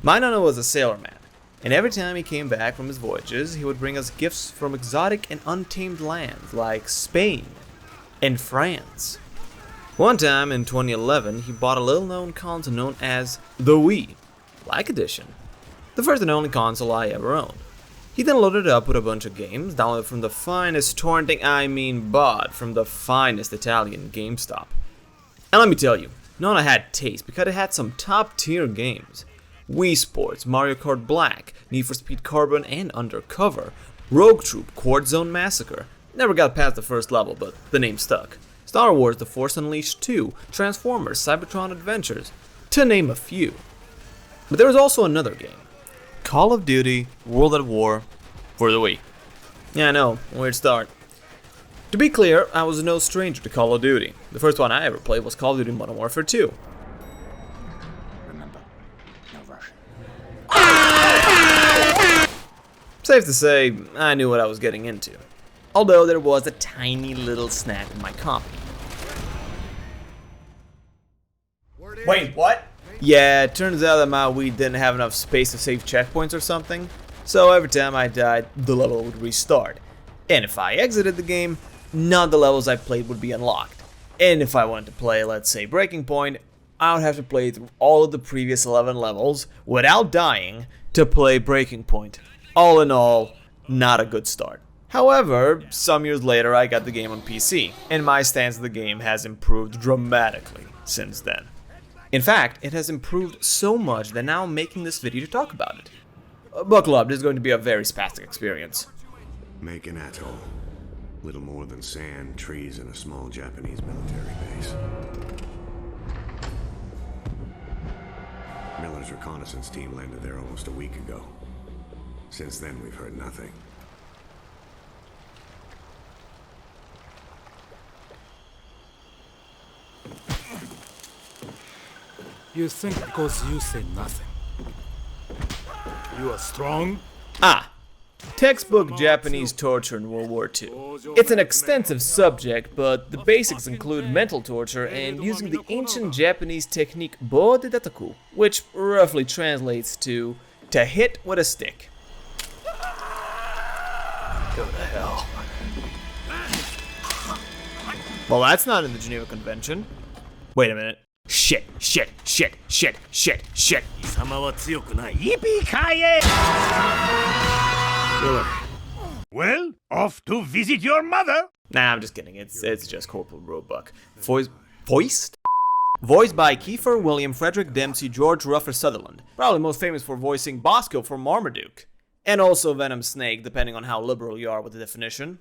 My nana was a sailorman, and every time he came back from his voyages, he would bring us gifts from exotic and untamed lands like Spain and France. One time in 2011, he bought a little-known console known as the Wii, like edition, the first and only console I ever owned. He then loaded it up with a bunch of games, downloaded from the finest bought from the finest Italian GameStop. And let me tell you, Nana had taste because it had some top-tier games. Wii Sports, Mario Kart Black, Need for Speed Carbon and Undercover, Rogue Troop, Quad Zone Massacre. Never got past the first level, but the name stuck. Star Wars The Force Unleashed 2, Transformers, Cybertron Adventures, to name a few. But there was also another game, Call of Duty World at War for the Wii. Yeah, I know, weird start. To be clear, I was no stranger to Call of Duty. The first one I ever played was Call of Duty Modern Warfare 2. Remember, no rushing. Safe to say, I knew what I was getting into. Although there was a tiny little snag in my copy. Wait, what? Yeah, it turns out that my Wii didn't have enough space to save checkpoints or something, so every time I died, the level would restart. And if I exited the game, none of the levels I played would be unlocked. And if I wanted to play, let's say, Breaking Point, I would have to play through all of the previous 11 levels without dying to play Breaking Point. All in all, not a good start. However, some years later I got the game on PC, and my stance of the game has improved dramatically since then. In fact, it has improved so much that now I'm making this video to talk about it. Buckle up, this is going to be a very spastic experience. Make an atoll. Little more than sand, trees, and a small Japanese military base. Miller's reconnaissance team landed there almost a week ago. Since then, we've heard nothing. You think because you say nothing, you are strong? Textbook Japanese torture in World War II. It's an extensive subject, but the basics include mental torture and using the ancient Japanese technique Bodedataku, which roughly translates to hit with a stick. Go to hell. Well, that's not in the Geneva Convention. Wait a minute. Shit. Miller. Well, off to visit your mother. Nah, I'm just kidding. It's just Corporal Roebuck. Voiced by Kiefer William Frederick Dempsey George Ruffer Sutherland. Probably most famous for voicing Bosco from Marmaduke. And also Venom Snake, depending on how liberal you are with the definition.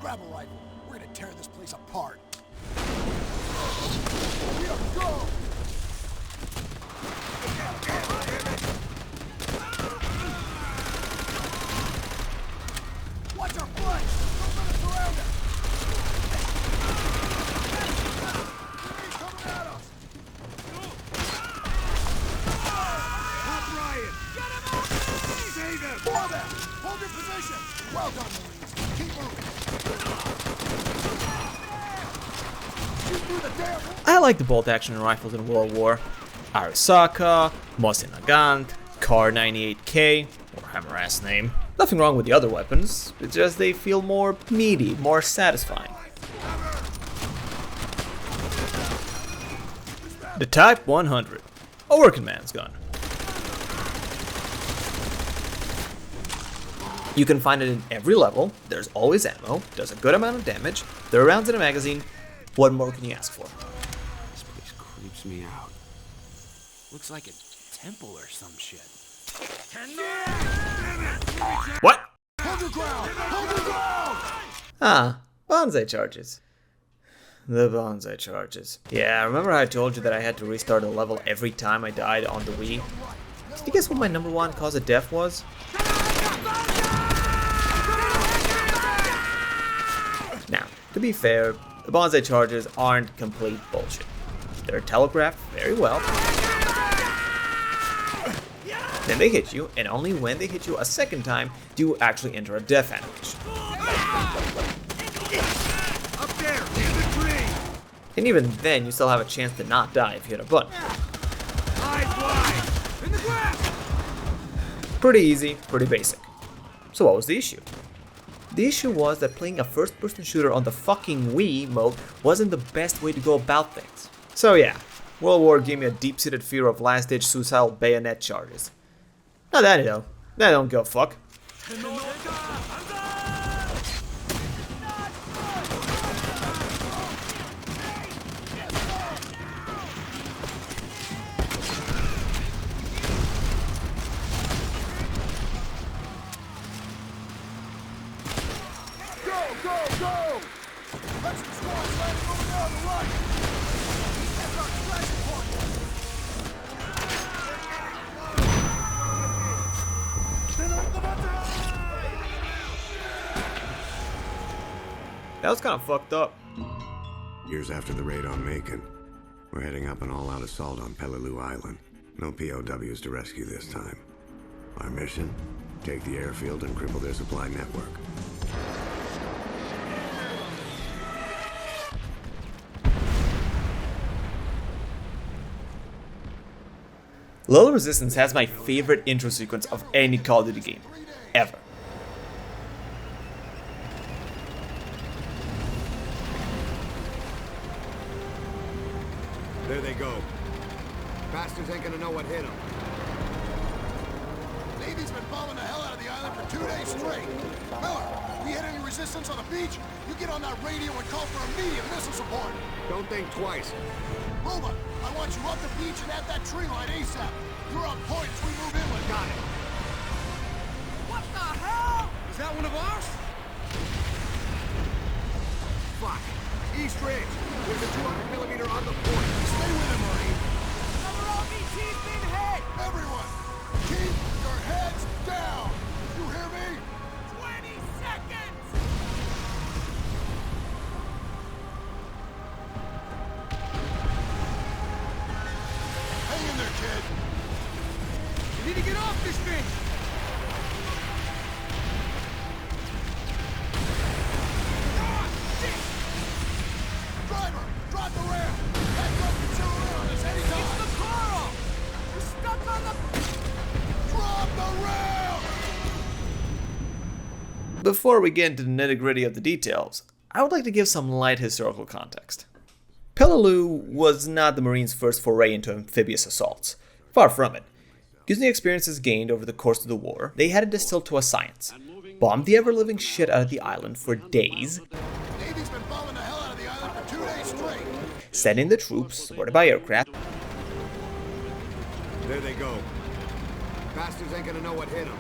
Grab a rifle. We're gonna tear this place apart. Go! Watch our flank! Don't let us surround us! Enemies coming at us! Pop Ryan. Get him off me! Save him! For them! Hold your position! Well done, Marines! Keep moving! Shoot through the damn... I like the bolt action rifles in World War. Arisaka, Mosin Nagant, Kar 98K, or hammer-ass name. Nothing wrong with the other weapons, it's just they feel more meaty, more satisfying. The Type 100, a working man's gun. You can find it in every level, there's always ammo, does a good amount of damage, there are rounds in a magazine. What more can you ask for? This place creeps me out. Looks like a temple or some shit. What? Hold your ground! Hold your ground! Bonsai charges. The bonsai charges. Yeah, remember how I told you that I had to restart a level every time I died on the Wii? Did you guess what my number one cause of death was? Now, to be fair, the bonsai charges aren't complete bullshit. They're telegraphed very well. Then they hit you, and only when they hit you a second time do you actually enter a death animation. Up there, in the tree. And even then, you still have a chance to not die if you hit a button. Eyes wide. In the grass. Pretty easy, pretty basic. So what was the issue? The issue was that playing a first-person shooter on the fucking Wii mode wasn't the best way to go about things. So yeah, World War gave me a deep-seated fear of last-ditch suicidal bayonet charges. Not that, though. That don't give a fuck. Go! Mexican squad's landing over there on the right! That's our extraction point! That was kind of fucked up. Years after the raid on Macon, we're heading up an all-out assault on Peleliu Island. No POWs to rescue this time. Our mission? Take the airfield and cripple their supply network. Loyal Resistance has my favorite intro sequence of any Call of Duty game, ever. There they go. Bastards ain't gonna know what hit them. Navy's been bombing the hell out of the island for 2 days straight. Miller, we had any resistance on the beach? You get on that radio and call for immediate missile support. Don't think twice. Roma, I want you up the beach and at that tree line ASAP. You're on point as we move inland. Got it. What the hell? Is that one of ours? Fuck. East Ridge. There's a 200mm on the point. Stay with him, Marine. Another LBT's been hit! Everyone, keep your heads down. You hear me? 20 seconds! Hang in there, kid. You need to get off this thing! Driver, drop the ramp. That truck can zero in on us anytime. It's the Coral! We're stuck on the... Drop the ramp! Before we get into the nitty-gritty of the details, I would like to give some light historical context. Peleliu was not the Marines' first foray into amphibious assaults. Far from it. Using the experiences gained over the course of the war, they had it distilled to a science. Bombed the ever-living shit out of the island for days, Navy's been bombing the hell out of the island for 2 days straight. sending the troops, supported by aircraft, There they go. Bastards ain't gonna know what hit them.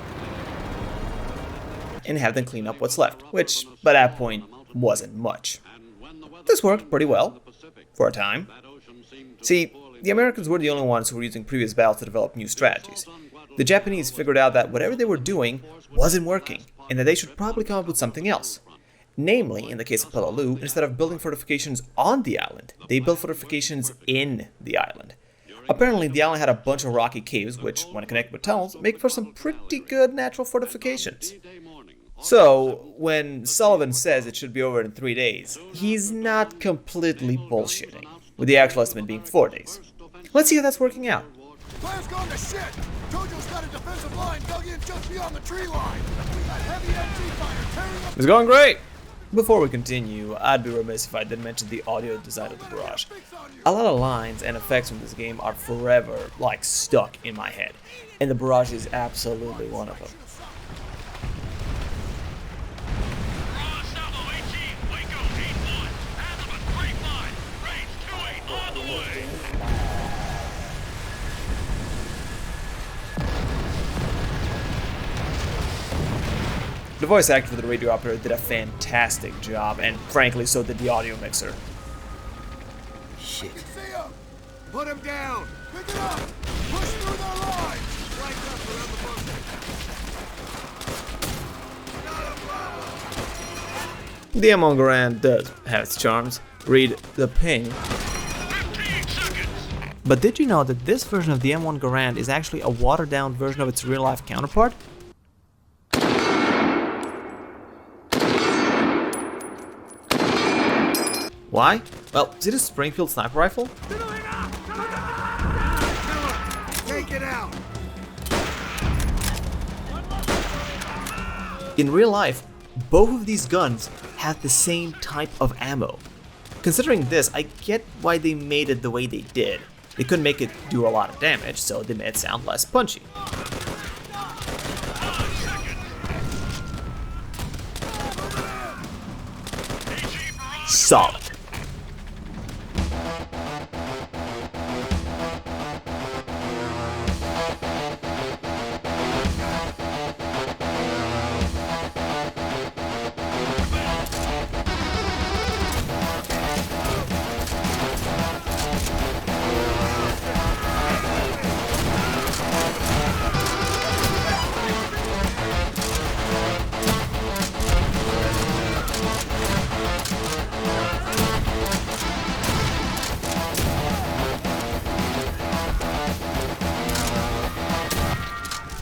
and have them clean up what's left, which, by that point, wasn't much. This worked pretty well, for a time. See, the Americans were the only ones who were using previous battles to develop new strategies. The Japanese figured out that whatever they were doing wasn't working, and that they should probably come up with something else. Namely, in the case of Peleliu, instead of building fortifications on the island, they built fortifications in the island. Apparently, the island had a bunch of rocky caves, which, when connected with tunnels, make for some pretty good natural fortifications. So, when Sullivan says it should be over in 3 days, he's not completely bullshitting, with the actual estimate being 4 days. Let's see how that's working out. Plan's gone to shit. Tojo's got a defensive line dug in just beyond the tree line. We got heavy MG fire tearing up. It's going great! Before we continue, I'd be remiss if I didn't mention the audio design of the barrage. A lot of lines and effects from this game are forever, stuck in my head, and the barrage is absolutely one of them. The voice actor for the radio operator did a fantastic job, and frankly, so did the audio mixer. Shit. See him. Put him down! Pick it up. Push through their lines. Flank up around the bunker. The M1 Garand does have its charms. Read the ping. But did you know that this version of the M1 Garand is actually a watered-down version of its real-life counterpart? Why? Well, see this Springfield sniper rifle? Take it out! In real life, both of these guns have the same type of ammo. Considering this, I get why they made it the way they did. They couldn't make it do a lot of damage, so they made it sound less punchy. Solid.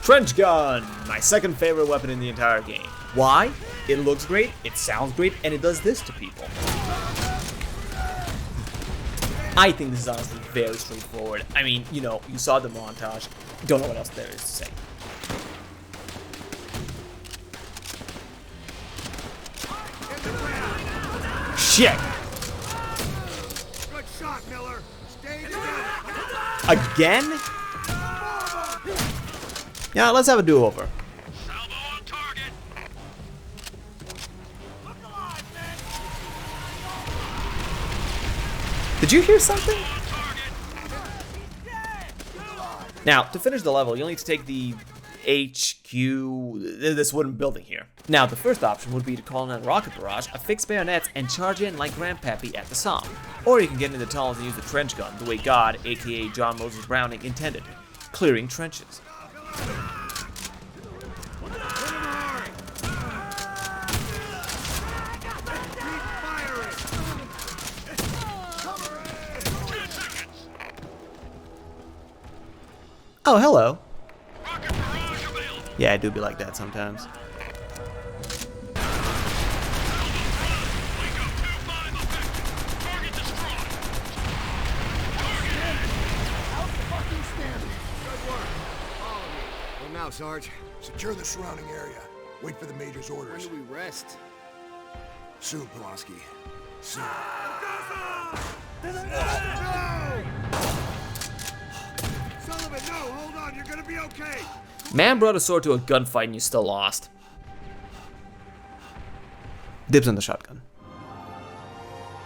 Trench gun! My second favorite weapon in the entire game. Why? It looks great, it sounds great, and it does this to people. I think this is honestly very straightforward. I mean, you know, you saw the montage. Don't know what else there is to say. Shit! Good shot, Miller. Stay together. Again? Yeah, let's have a do-over. Salvo on target. Look alive, man. Did you hear something? Now, to finish the level, you'll need to take the HQ, this wooden building here. Now, the first option would be to call in a rocket barrage, affix bayonets, and charge in like Grandpappy at the Somme. Or you can get into the tunnels and use the trench gun, the way God, aka John Moses Browning, intended, clearing trenches. Oh, hello. Yeah, I do be like that sometimes. Well, now, Sarge. Secure the surrounding area. Wait for the Major's When orders. do we rest? Soon, Pulaski. Soon. Sullivan, no, hold on, you're gonna be okay. Man brought a sword to a gunfight and you still lost. Dibs on the shotgun.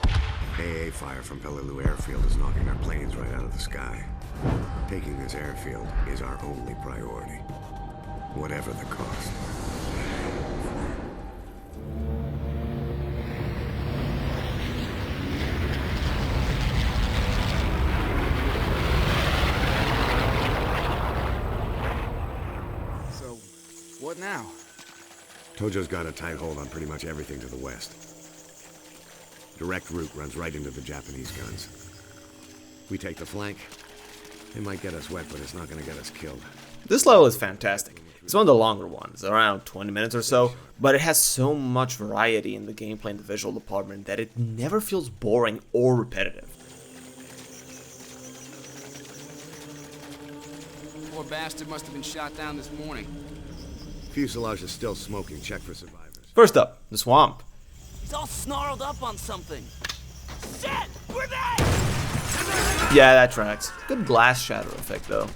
AA fire from Peleliu Airfield is knocking our planes right out of the sky. Taking this airfield is our only priority, whatever the cost. So, what now? Tojo's got a tight hold on pretty much everything to the west. Direct route runs right into the Japanese guns. We take the flank. It might get us wet, but it's not gonna get us killed. This level is fantastic. It's one of the longer ones, around 20 minutes or so, but it has so much variety in the gameplay and the visual department that it never feels boring or repetitive. Poor bastard must have been shot down this morning. Fuselage is still smoking. Check for survivors. First up, the swamp. He's all snarled up on something. Shit! We're there! Yeah, that tracks. Good glass shatter effect though.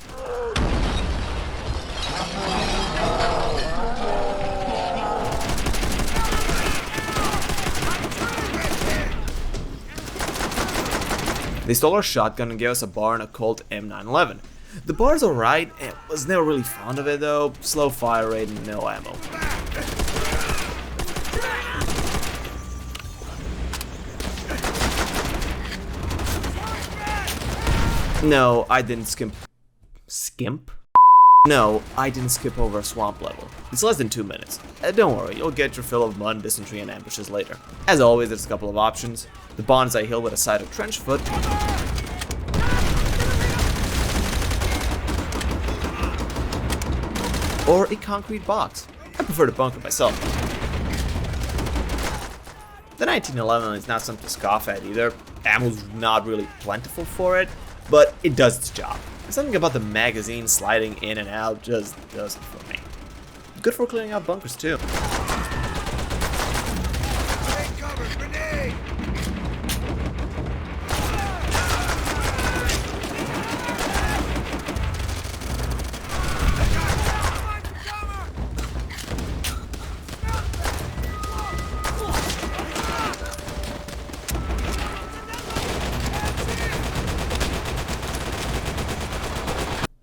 They stole our shotgun and gave us a bar and a Colt M911. The bar's alright, I was never really fond of it though. Slow fire rate and no ammo. No, I didn't skimp? No, I didn't skip over a swamp level. It's less than 2 minutes. Don't worry, you'll get your fill of mud, dysentery, and ambushes later. As always, there's a couple of options. The bonsai hill with a side of trench foot. Or a concrete box. I prefer to bunker myself. The 1911 is not something to scoff at either. Ammo's not really plentiful for it, but it does its job. Something about the magazine sliding in and out just does it for me. Good for clearing out bunkers too.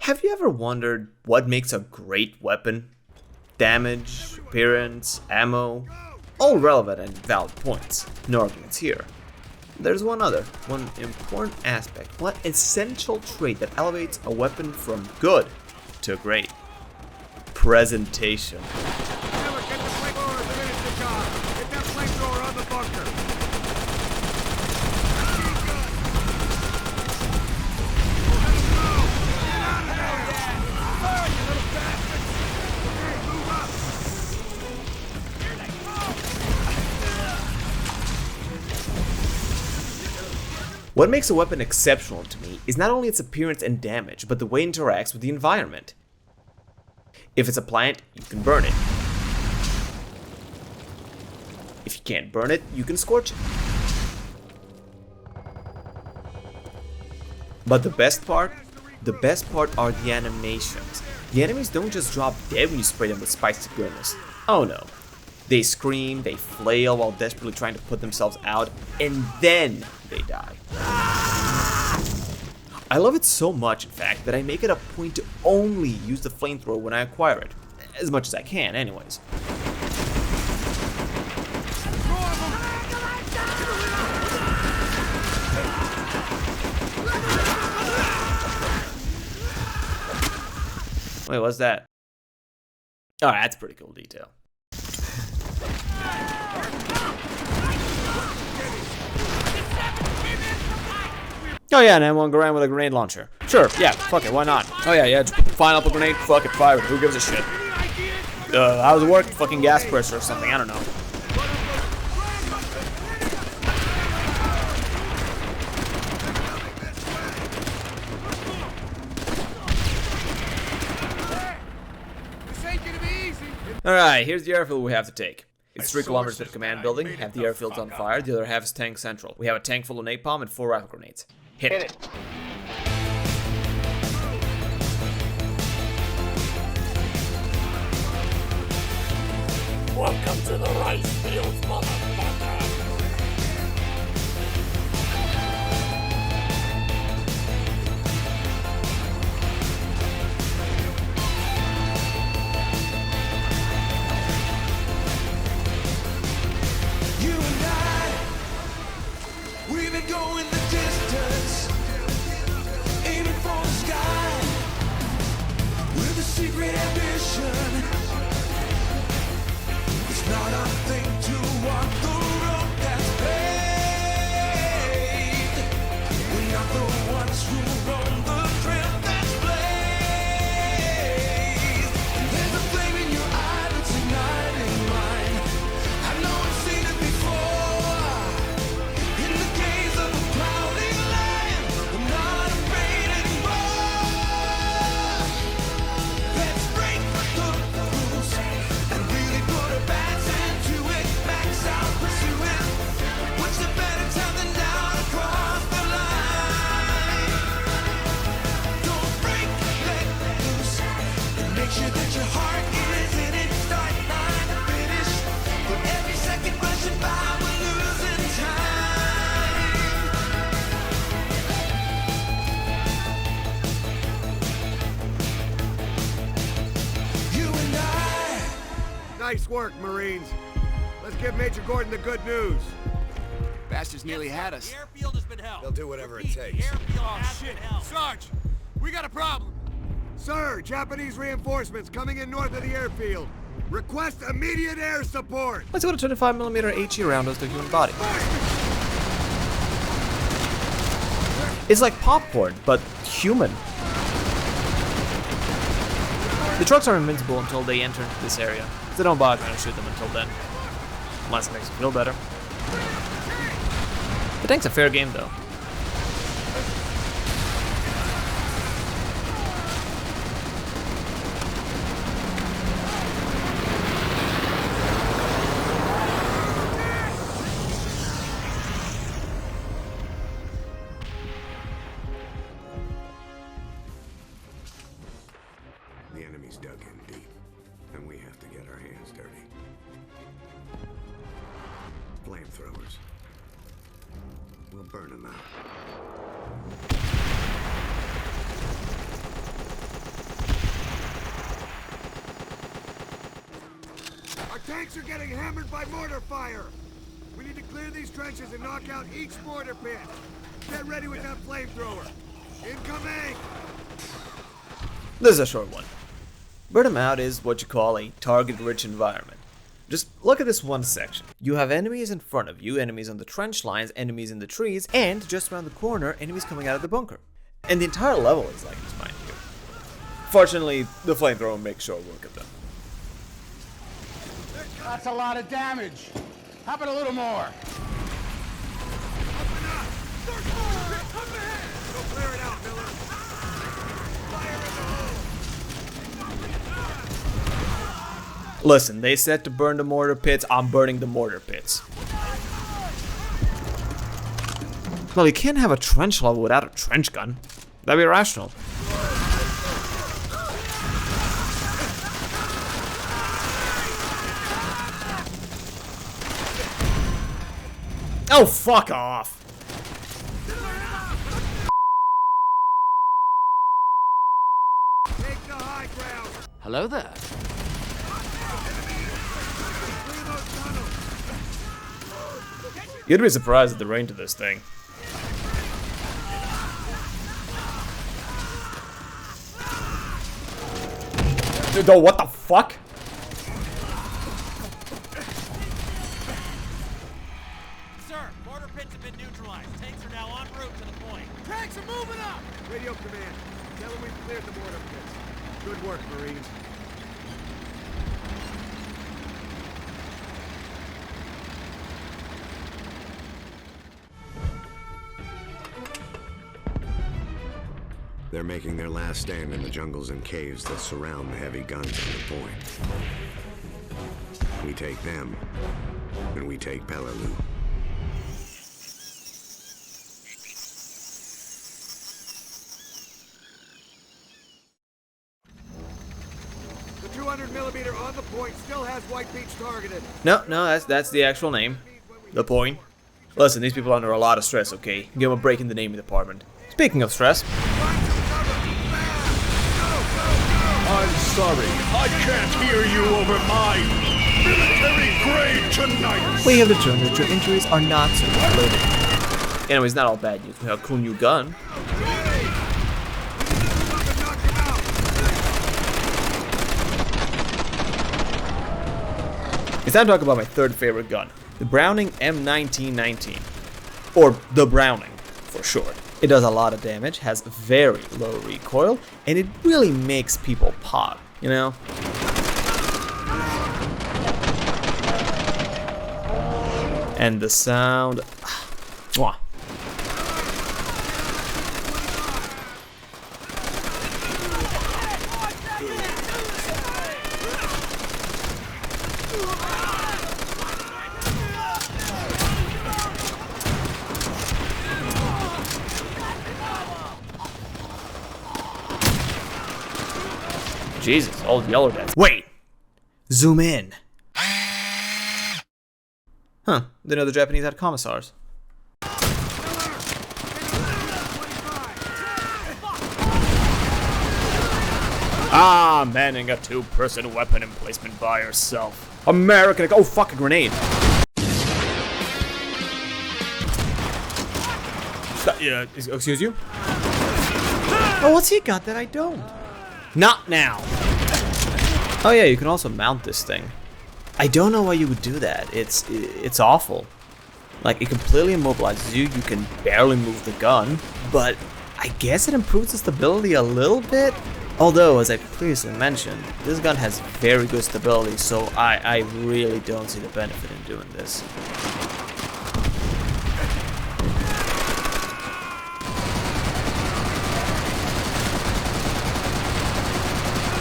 Have you ever wondered what makes a great weapon? Damage, appearance, ammo, all relevant and valid points. No arguments here. There's one important aspect, one essential trait that elevates a weapon from good to great. Presentation. Never get the flamethrower and finish the job. Get that flamethrower on the bunker. What makes a weapon exceptional to me is not only its appearance and damage, but the way it interacts with the environment. If it's a plant, you can burn it. If you can't burn it, you can scorch it. But the best part are the animations. The enemies don't just drop dead when you spray them with spicy goodness. Oh no. They scream, they flail while desperately trying to put themselves out, and then they die. I love it so much, in fact, that I make it a point to only use the flamethrower when I acquire it. As much as I can, anyways. Wait, what's that? Alright, that's a pretty cool detail. Oh yeah, and I want to go around with a grenade launcher. Sure, yeah, fuck it, why not? Oh yeah, just fire up a grenade, fuck it, fire it, who gives a shit? How does it work? Fucking gas pressure or something, I don't know. Alright, here's the airfield we have to take. It's 3 kilometers to the command building, half the airfield's on fire, the other half is tank central. We have a tank full of napalm and 4 rifle grenades. Hit it. Welcome to the rice fields, motherfucker! You and I, we've been going the distance, aiming for the sky, with a secret ambition. It's not a thing to walk the road that's paved. We're not the ones who run the trail that's blazed. There's a flame in your eye that's igniting mine. I know I've seen it before. In the gaze of a clouding lion, I'm not afraid anymore. Let's break the rules and really put a bats into it. Max out, pursue it. What's a better time than now to cross the line? Don't break, let loose, and make sure that your heart is in it. Start line to finish. But every second rushing by, we're losing time. You and I. Nice work, Marines. Let's give Major Gordon the good news. Bastards nearly had us. The airfield has been held. They'll do whatever it Repeat, takes. The airfield has been held. Sarge, we got a problem. Sir, Japanese reinforcements coming in north of the airfield. Request immediate air support. Let's go to 25mm HE round as the human body. It's like popcorn, but human. The trucks are invincible until they enter into this area. They don't bother trying to shoot them until then. Unless it makes them feel better. The tank's a fair game though. The enemy's dug in deep, and we have to get our hands dirty. Flamethrowers. We'll burn them out. Our tanks are getting hammered by mortar fire. We need to clear these trenches and knock out each mortar pit. Get ready with that flamethrower. Incoming! This is a short one. Burn 'em out is what you call a target-rich environment. Just look at this one section. You have enemies in front of you, enemies on the trench lines, enemies in the trees, and just around the corner, enemies coming out of the bunker. And the entire level is like this, mind you. Fortunately, the flamethrower makes short work of them. That's a lot of damage. How about a little more? Go clear it out, Miller. Fire in the hole. Listen, they said to burn the mortar pits, I'm burning the mortar pits. Well, you can't have a trench level without a trench gun. That'd be irrational. Oh, fuck off. Take the high ground. Hello there. Clear those tunnels. You'd be surprised at the range of this thing. Dude, oh, what the fuck? Sir, mortar pits have been neutralized. Tanks are now en route to the point. Tanks are moving up! Radio command. Tell them we've cleared the mortar pits. Good work, Marines. They're making their last stand in the jungles and caves that surround the heavy guns on the point. We take them, and we take Peleliu. The 200mm on the point still has White Beach targeted. No, that's the actual name. The point. Listen, these people are under a lot of stress, okay? Give them a break in the naming department. Speaking of stress, I'm sorry, I can't hear you over my military grade tonight. we have determined that your injuries are not service-related. Anyways, not all bad news. We have a cool new gun. It's time to talk about my third favorite gun, the Browning M1919. Or the Browning, for short. It does a lot of damage, has very low recoil, and it really makes people pop, you know? And the sound... Mwah. Jesus, old yellow death. Wait! Zoom in. Huh, didn't know the Japanese had commissars. Ah, manning a two-person weapon emplacement by yourself. American, oh fuck, a grenade. Yeah, excuse you? Oh, what's he got that I don't? Not now. Oh yeah, you can also mount this thing. I don't know why you would do that. It's awful. Like, it completely immobilizes you. You can barely move the gun, but I guess it improves the stability a little bit. Although, as I previously mentioned, this gun has very good stability, so I really don't see the benefit in doing this.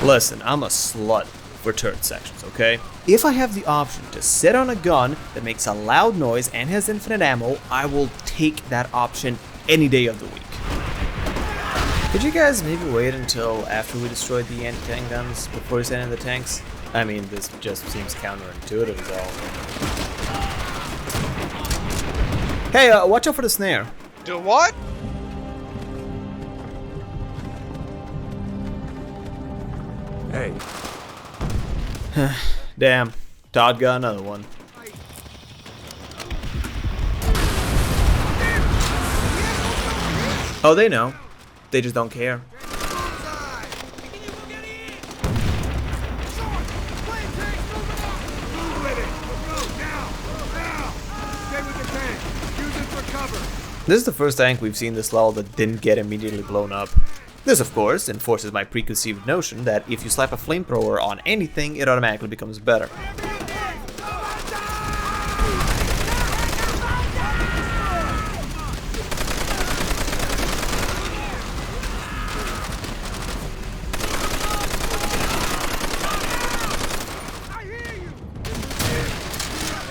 Listen, I'm a slut for turret sections, okay? If I have the option to sit on a gun that makes a loud noise and has infinite ammo, I will take that option any day of the week. Could you guys maybe wait until after we destroyed the anti-tank guns before you send in the tanks? I mean, this just seems counterintuitive as all. Hey, watch out for the snare. Do what? Hey, Damn, Todd got another one. Oh, they know. They just don't care. This is the first tank we've seen this level that didn't get immediately blown up. This, of course, enforces my preconceived notion that if you slap a flamethrower on anything, it automatically becomes better.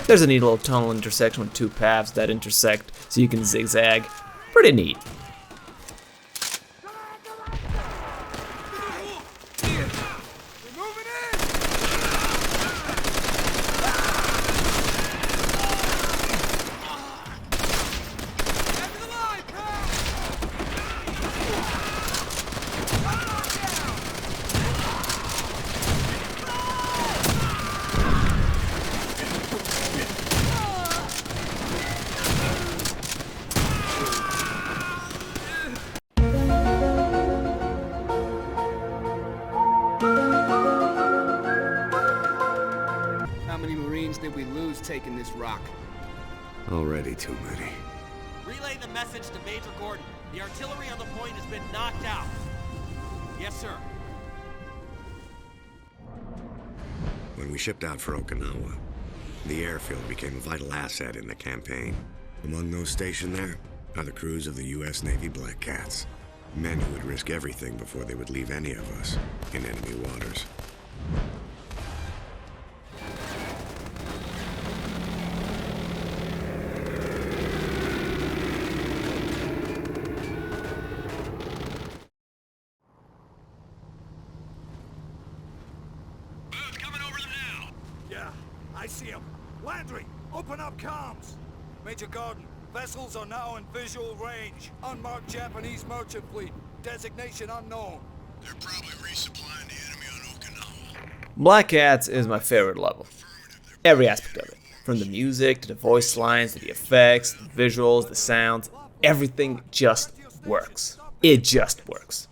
There's a neat little tunnel intersection with two paths that intersect so you can zigzag. Pretty neat. How many Marines did we lose taking this rock? Already too many. Relay the message to Major Gordon. The artillery on the point has been knocked out. Yes, sir. When we shipped out for Okinawa, the airfield became a vital asset in the campaign. Among those stationed there are the crews of the U.S. Navy Black Cats. Men who would risk everything before they would leave any of us in enemy waters. Yeah, I see him. Landry, open up comms. Major Gordon, vessels are now in visual range. Unmarked Japanese merchant fleet. Designation unknown. They're probably resupplying the enemy on Okinawa. Black Cats is my favorite level. Every aspect of it. From the music, to the voice lines, to the effects, the visuals, the sounds. Everything just works. It just works.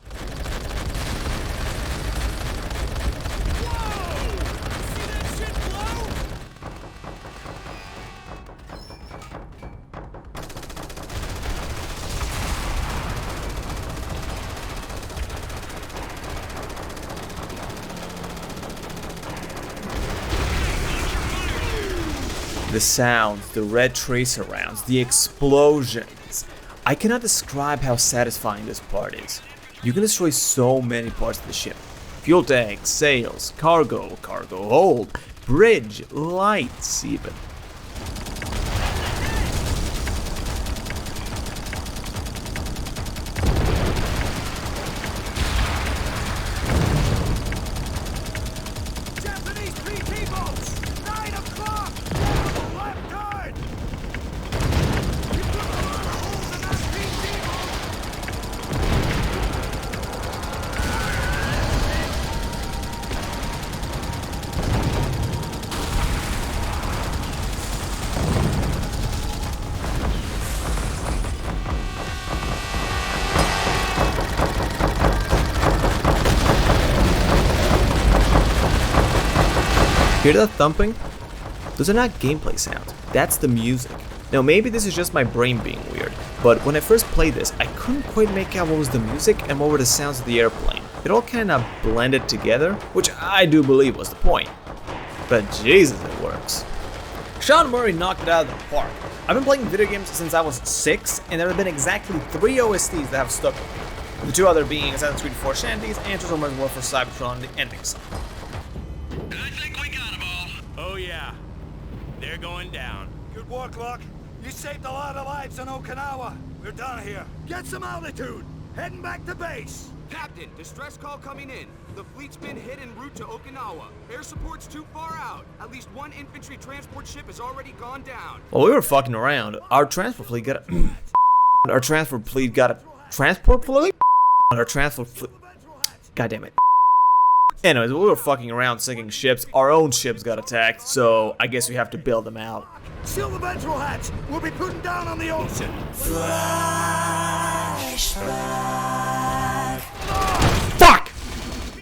The sounds, the red tracer rounds, the explosions. I cannot describe how satisfying this part is. You can destroy so many parts of the ship. Fuel tank, sails, cargo hold, bridge, lights even. Japanese PT boats! 9 o'clock! Left guard! You put a lot of holes in that PT boat! Hear that thumping? Those are not gameplay sounds, that's the music. Now maybe this is just my brain being weird, but when I first played this, I couldn't quite make out what was the music and what were the sounds of the airplane. It all kinda blended together, which I do believe was the point. But Jesus, it works. Sean Murray knocked it out of the park. I've been playing video games since I was 6, and there have been exactly 3 OSTs that have stuck with me. The 2 other being Assassin's Creed 4 Shanties and Total Modern Warfare Cybertron, the ending song. I think we got them all. Oh yeah, they're going down. Good work, Locke. You saved a lot of lives on Okinawa. We're done here. Get some altitude. Heading back to base. Captain, distress call coming in. The fleet's been hit en route to Okinawa. Air support's too far out. At least 1 infantry transport ship has already gone down. While we were fucking around, our transport fleet got a... our transport fleet got a... Transport fleet? Our transport fleet... God damn it. Anyways, while we were fucking around sinking ships, our own ships got attacked, so I guess we have to bail them out. Seal the ventral hatch. We'll be putting down on the ocean. Fuck!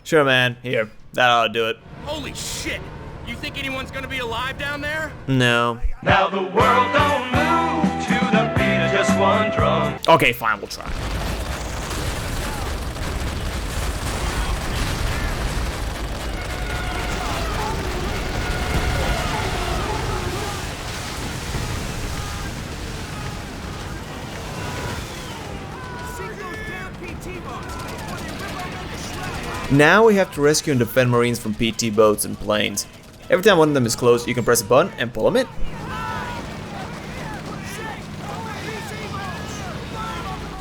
Sure, man. Here. That ought to do it. Holy shit! You think anyone's gonna be alive down there? No. Now the world don't move to the beat of just one drum. Okay, fine. We'll try. Now we have to rescue and defend Marines from PT boats and planes. Every time one of them is close, you can press a button and pull them in.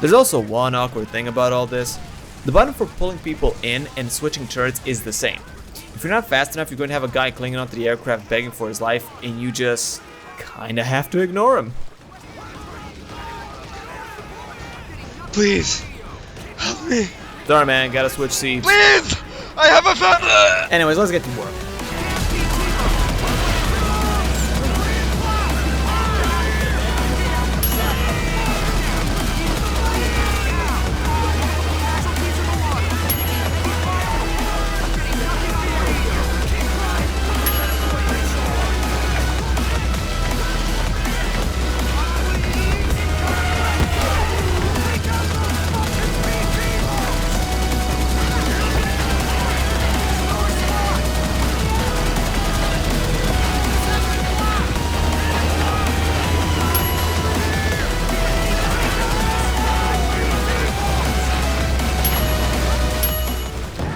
There's also one awkward thing about all this. The button for pulling people in and switching turrets is the same. If you're not fast enough, you're going to have a guy clinging onto the aircraft begging for his life, and you just kinda have to ignore him. Please, help me. Sorry man, gotta switch seats. Please! I have a family! Anyways, let's get to work.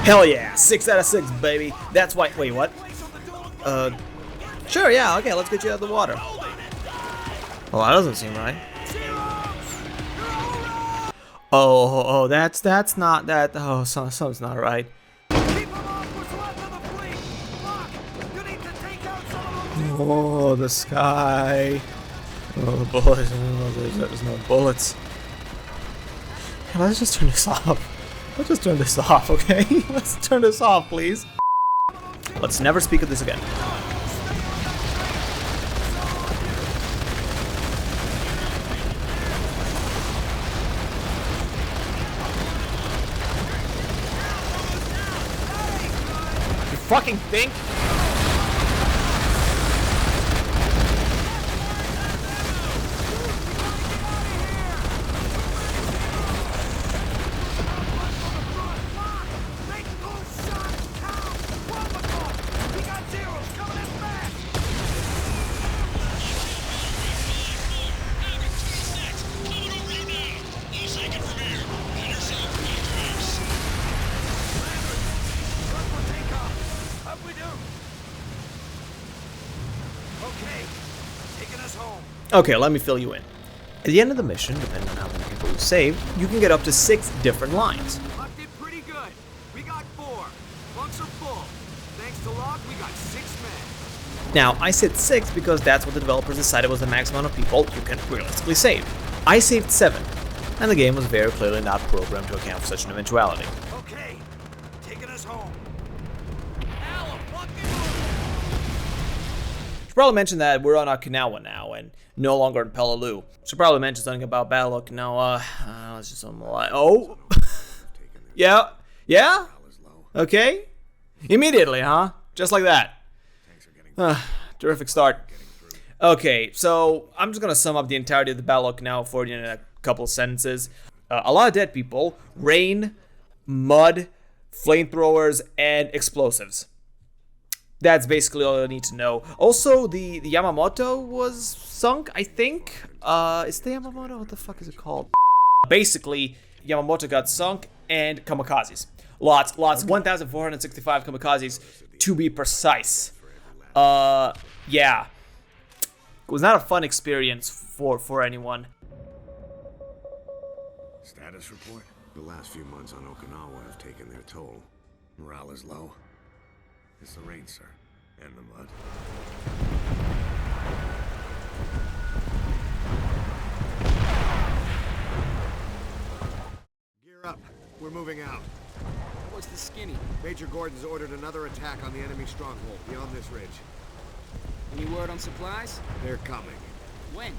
Hell yeah, 6 out of 6, baby. That's why. Wait, what? Sure, yeah, okay, let's get you out of the water. Well, that doesn't seem right. Oh, that's not that. Oh, something's not right. Oh, the sky. Oh, the bullets. Oh, there's no bullets. Yeah, let's just turn this off. Let's just turn this off, okay? Let's turn this off, please. Let's never speak of this again. You fucking think? Okay, let me fill you in. At the end of the mission, depending on how many people you save, you can get up to 6 different lines. Luck did pretty good. We got 4. Bunks are full. Thanks to Locke, we got 6 men. Now, I said 6 because that's what the developers decided was the max amount of people you can realistically save. I saved 7, and the game was very clearly not programmed to account for such an eventuality. Okay, taking us home. Should probably mention that we're on Okinawa now and no longer in Peleliu. Should probably mention something about Battle of Okinawa. Let's just oh, yeah, okay, immediately, huh? Just like that. Terrific start. Okay, so I'm just gonna sum up the entirety of the Battle of Okinawa for you in a couple of sentences. A lot of dead people, rain, mud, flamethrowers, and explosives. That's basically all I need to know. Also, the Yamamoto was sunk, I think. Is the Yamamoto? What the fuck is it called? Basically, Yamamoto got sunk and kamikazes. Lots. 1,465 kamikazes to be precise. Yeah. It was not a fun experience for anyone. Status report? The last few months on Okinawa have taken their toll. Morale is low. It's the rain, sir, and the mud. Gear up. We're moving out. How's the skinny? Major Gordon's ordered another attack on the enemy stronghold beyond this ridge. Any word on supplies? They're coming. When?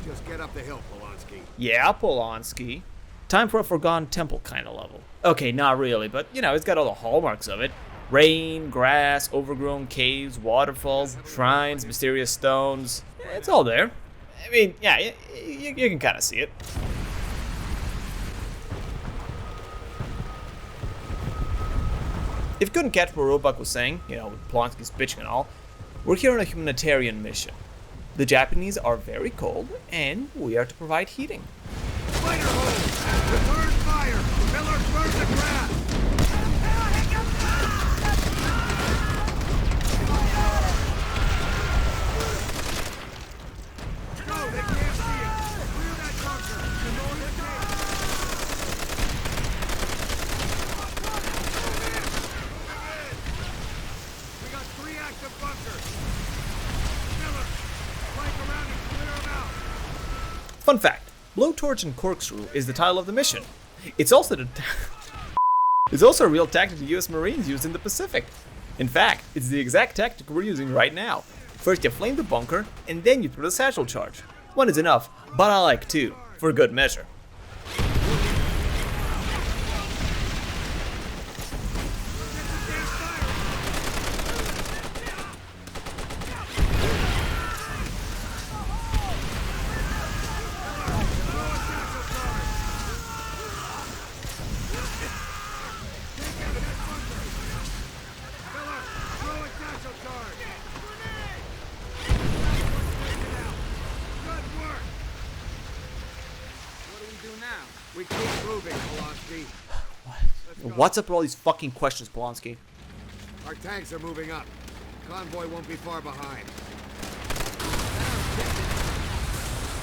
Just get up the hill, Polanski. Yeah, Polanski. Time for a Forgotten Temple kind of level. Okay, not really, but you know, it's got all the hallmarks of it. Rain, grass, overgrown caves, waterfalls, shrines, mysterious stones. It's all there. I mean, yeah, you can kind of see it. If you couldn't catch what Roebuck was saying, you know, with Polanski's bitching and all, we're here on a humanitarian mission. The Japanese are very cold, and we are to provide heating. Fighter hole! Return fire! Miller, burn the grass! No, they can't see it! Clear that bunker! The northern gate! We got 3 active bunkers! Miller, flank around and clear them out! Fun fact, Blowtorch and Corkscrew is the title of the mission. It's also a real tactic the US Marines used in the Pacific. In fact, it's the exact tactic we're using right now. First you flame the bunker, and then you throw the satchel charge. One is enough, but I like 2, for good measure. We keep moving, Polanski. What's up with all these fucking questions, Polanski? Our tanks are moving up. Convoy won't be far behind.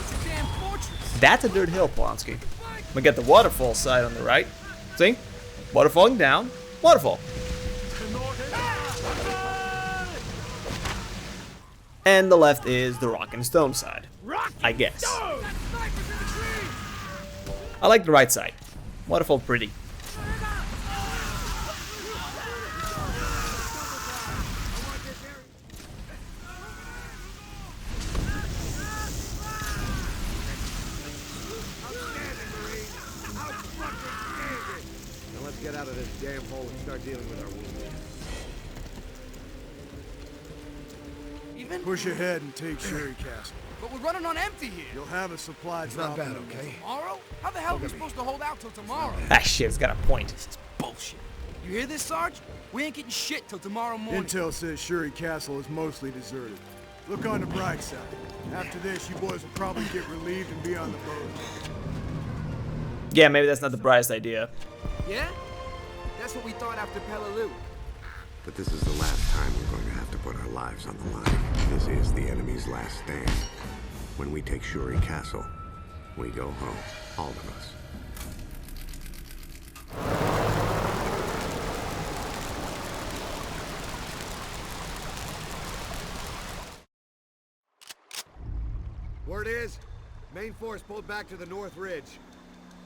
It's a damn fortress. That's a dirt hill, Polanski. We got the waterfall side on the right. See? Water falling down. Waterfall. And the left is the rock and stone side. I guess. I like the right side. Waterfall pretty. Now let's get out of this damn hole and start dealing with our wounded. Even? Push ahead and take Sherry Castle. But we're running on empty here. You'll have a supply drop. Not bad, okay? Tomorrow? How the hell are we supposed to hold out till tomorrow? Ah shit, it's got a point. This is bullshit. You hear this, Sarge? We ain't getting shit till tomorrow morning. Intel says Sherry Castle is mostly deserted. Look on the bright side. After this, you boys will probably get relieved and be on the boat. Yeah, maybe that's not the brightest idea. Yeah? That's what we thought after Peleliu. But this is the last time we're going to have to put our lives on the line. This is the enemy's last stand. When we take Shuri Castle, we go home. All of us. Word is, main force pulled back to the North Ridge.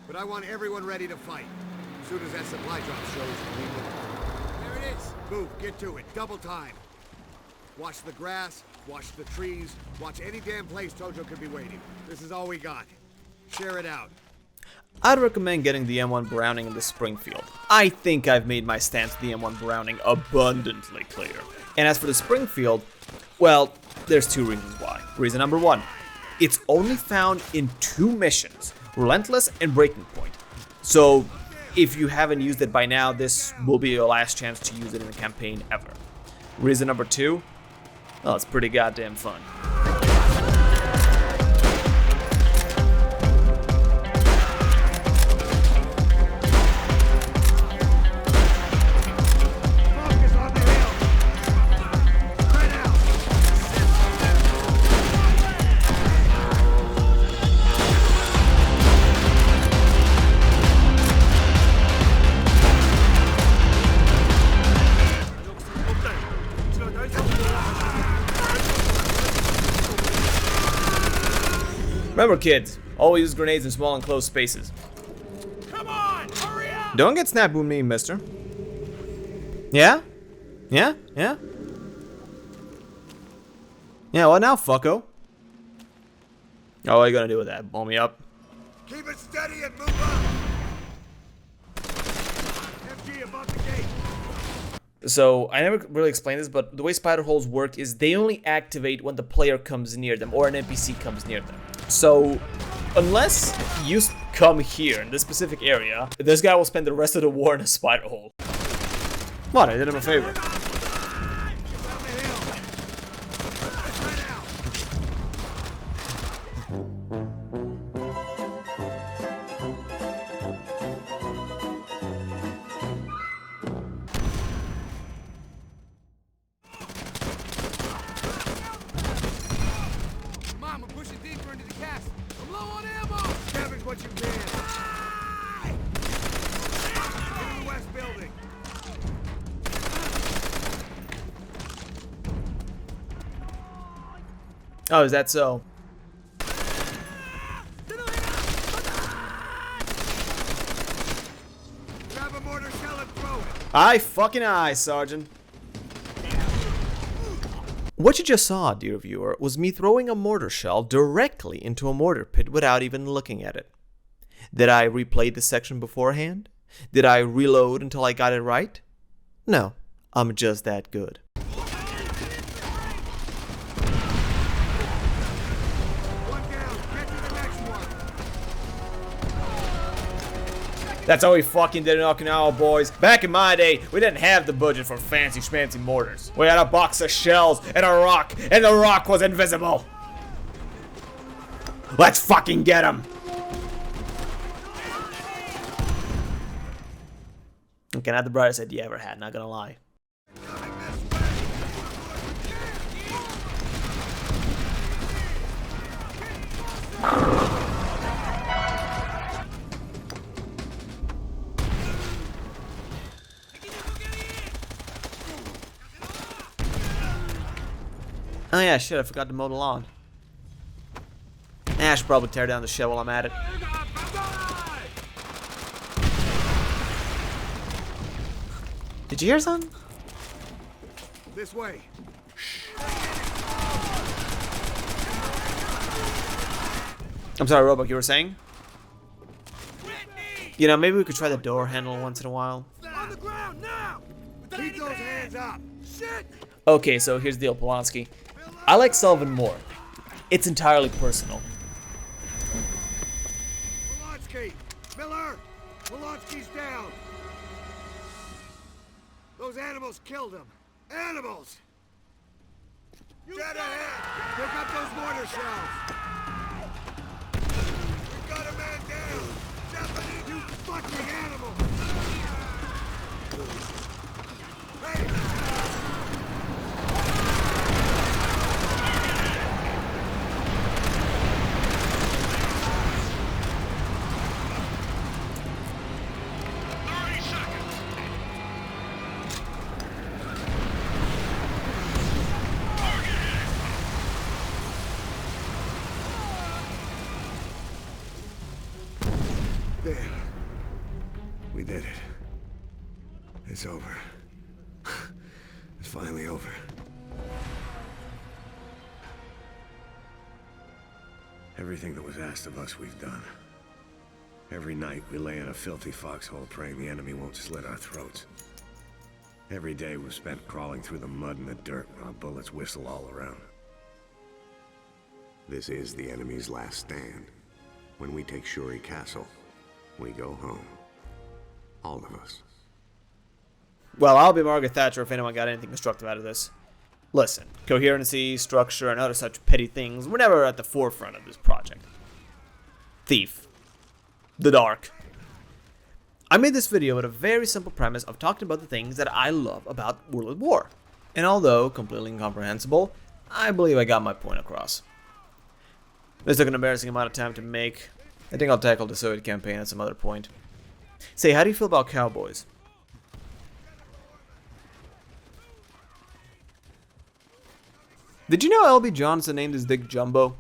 But I want everyone ready to fight. As soon as that supply drop shows, we move. There it is. Move, get to it, double time. Watch the grass, watch the trees, watch any damn place Tojo could be waiting. This is all we got. Share it out. I'd recommend getting the M1 Browning in the Springfield. I think I've made my stance to the M1 Browning abundantly clear. And as for the Springfield, well, there's 2 reasons why. Reason number 1, it's only found in 2 missions, Relentless and Breaking Point. So if you haven't used it by now, this will be your last chance to use it in a campaign ever. Reason number 2, well, it's pretty goddamn fun. Remember, kids, always use grenades in small enclosed spaces. Come on, hurry up! Don't get snap with me, mister. Yeah? Yeah? Yeah? Yeah, what now, fucko? Oh, what are you gonna do with that? Blow me up? Keep it steady and move up. FG above the gate. So, I never really explained this, but the way spider holes work is they only activate when the player comes near them or an NPC comes near them. So, unless you come here in this specific area, this guy will spend the rest of the war in a spider hole. What? I did him a favor. What you can. In the west building. Oh, is that so? Grab a mortar shell and throw it. Aye, fucking aye, Sergeant. What you just saw, dear viewer, was me throwing a mortar shell directly into a mortar pit without even looking at it. Did I replay this section beforehand? Did I reload until I got it right? No, I'm just that good. One down, get to the next one. That's how we fucking did it in Okinawa, boys. Back in my day, we didn't have the budget for fancy schmancy mortars. We had a box of shells and a rock, and the rock was invisible. Let's fucking get him. Okay, not the brightest idea I ever had, not gonna lie. Oh yeah, shit, I forgot to mow the lawn. I should probably tear down the shed while I'm at it. Did you hear something? This way. I'm sorry, Roebuck, you were saying? You know, maybe we could try the door handle once in a while. On the ground now. Keep those hands up. Shit. Okay, so here's the deal, Polanski. I like Sullivan more. It's entirely personal. Polanski. Miller. Polanski's down. Those animals killed him. Animals! Dead ahead! Pick up those mortar shells! We've got a man down! Japanese, you fucking animal! Hey! There. We did it. It's over. It's finally over. Everything that was asked of us, we've done. Every night, we lay in a filthy foxhole praying the enemy won't slit our throats. Every day we've spent crawling through the mud and the dirt while bullets whistle all around. This is the enemy's last stand. When we take Shuri Castle, we go home. All of us. Well, I'll be Margaret Thatcher if anyone got anything constructive out of this. Listen, coherency, structure, and other such petty things were never at the forefront of this project. Thief. The Dark. I made this video with a very simple premise of talking about the things that I love about World at War. And although completely incomprehensible, I believe I got my point across. This took an embarrassing amount of time to make. I think I'll tackle the Soviet campaign at some other point. Say, how do you feel about cowboys? Did you know L.B. Johnson named his dick Jumbo?